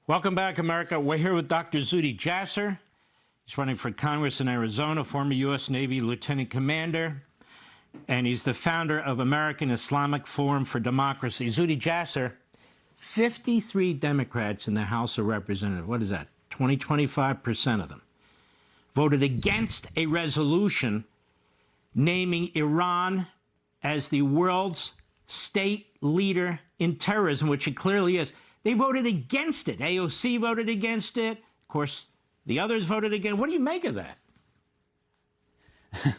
Welcome back, America. We're here with Dr. Zuhdi Jasser. He's running for Congress in Arizona, former U.S. Navy Lieutenant Commander, and he's the founder of American Islamic Forum for Democracy. Zuhdi Jasser, 53 Democrats in the House of Representatives, what is that, 25% of them, voted against a resolution naming Iran as the world's state leader in terrorism, which it clearly is. They voted against it. AOC voted against it. Of course, the others voted against. What do you make of that?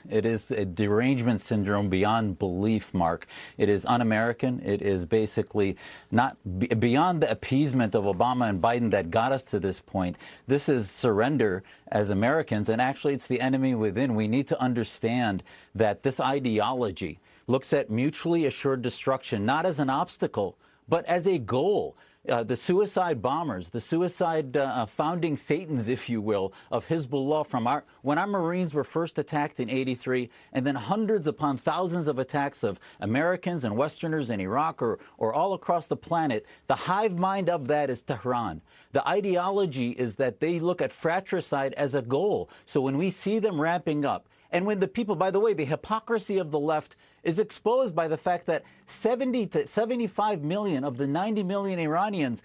It is a derangement syndrome beyond belief, Mark. It is un-American. It is basically not beyond the appeasement of Obama and Biden that got us to this point. This is surrender as Americans, and actually it's the enemy within. We need to understand that this ideology looks at mutually assured destruction not as an obstacle, but as a goal. The suicide bombers, the suicide founding Satans, if you will, of Hezbollah from when our Marines were first attacked in '83, and then hundreds upon thousands of attacks of Americans and Westerners in Iraq or all across the planet, the hive mind of that is Tehran. The ideology is that they look at fratricide as a goal. So when we see them ramping up, and when the people, by the way, the hypocrisy of the left is exposed by the fact that 70 to 75 million of the 90 million Iranians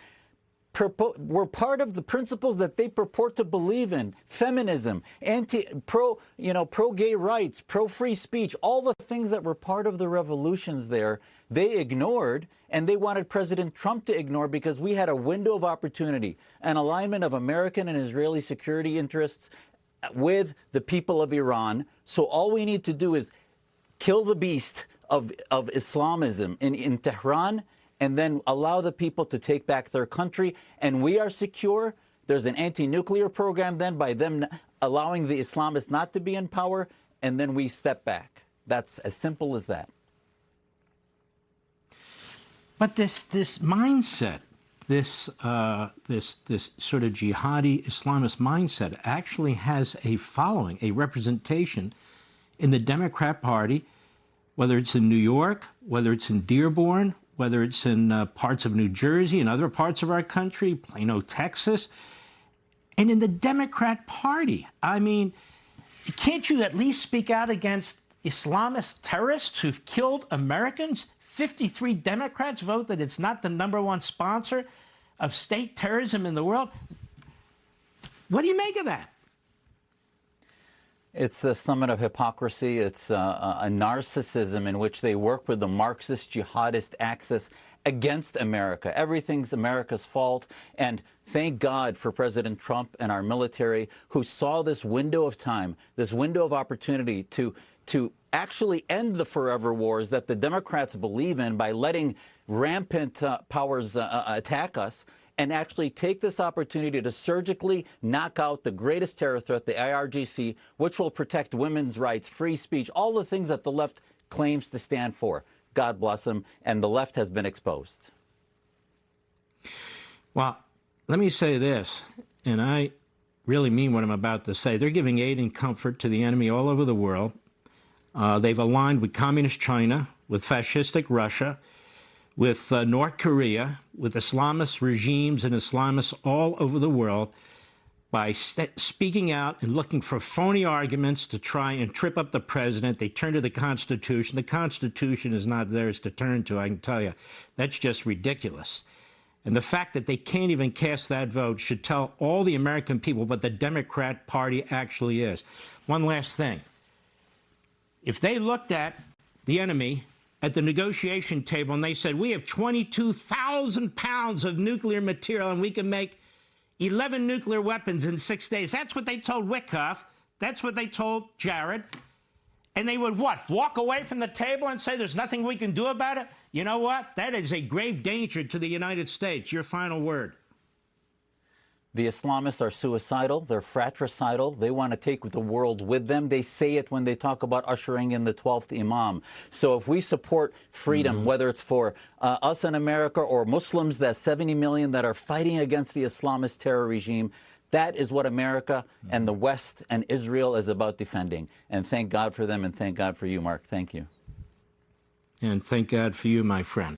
were part of the principles that they purport to believe in: feminism, pro-gay rights, pro-free speech, all the things that were part of the revolutions there, they ignored, and they wanted President Trump to ignore because we had a window of opportunity, an alignment of American and Israeli security interests with the people of Iran. So all we need to do is kill the beast of Islamism in Tehran, and then allow the people to take back their country, and we are secure. There's an anti-nuclear program then by them allowing the Islamists not to be in power, and then we step back. That's as simple as that. But this mindset, this sort of jihadi Islamist mindset actually has a following, a representation in the Democrat Party, whether it's in New York, whether it's in Dearborn, whether it's in parts of New Jersey and other parts of our country, Plano, Texas, and in the Democrat Party. I mean, can't you at least speak out against Islamist terrorists who've killed Americans? 53 Democrats vote that it's not the #1 sponsor of state terrorism in the world. What do you make of that? It's the summit of hypocrisy. It's a narcissism in which they work with the Marxist jihadist axis against America. Everything's America's fault. And thank God for President Trump and our military, who saw this window of time, this window of opportunity to actually end the forever wars that the Democrats believe in by letting rampant powers attack us, and actually take this opportunity to surgically knock out the greatest terror threat, the IRGC, which will protect women's rights, free speech, all the things that the left claims to stand for. God bless them, and the left has been exposed. Well, let me say this, and I really mean what I'm about to say. They're giving aid and comfort to the enemy all over the world. They've aligned with Communist China, with fascistic Russia, with North Korea, with Islamist regimes and Islamists all over the world by speaking out and looking for phony arguments to try and trip up the president. They turn to the Constitution. The Constitution is not theirs to turn to, I can tell you. That's just ridiculous. And the fact that they can't even cast that vote should tell all the American people what the Democrat Party actually is. One last thing. If they looked at the enemy at the negotiation table and they said, we have 22,000 pounds of nuclear material and we can make 11 nuclear weapons in 6 days. That's what they told Witkoff. That's what they told Jared. And they would what? Walk away from the table and say there's nothing we can do about it? You know what? That is a grave danger to the United States. Your final word. The Islamists are suicidal. They're fratricidal. They want to take the world with them. They say it when they talk about ushering in the 12th Imam. So if we support freedom, whether it's for us in America or Muslims, that 70 million that are fighting against the Islamist terror regime, that is what America and the West and Israel is about defending. And thank God for them, and thank God for you, Mark. Thank you. And thank God for you, my friend.